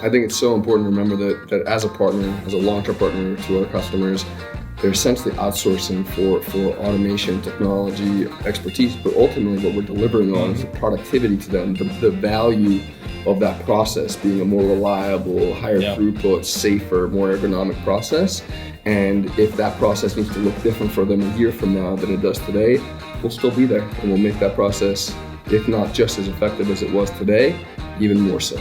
I think it's so important to remember that as a partner, as a long-term partner to our customers, they're essentially outsourcing for automation, technology, expertise, but ultimately what we're delivering on is the productivity to them, the value of that process being a more reliable, higher throughput, safer, more ergonomic process. And if that process needs to look different for them a year from now than it does today, we'll still be there and we'll make that process, if not just as effective as it was today, even more so.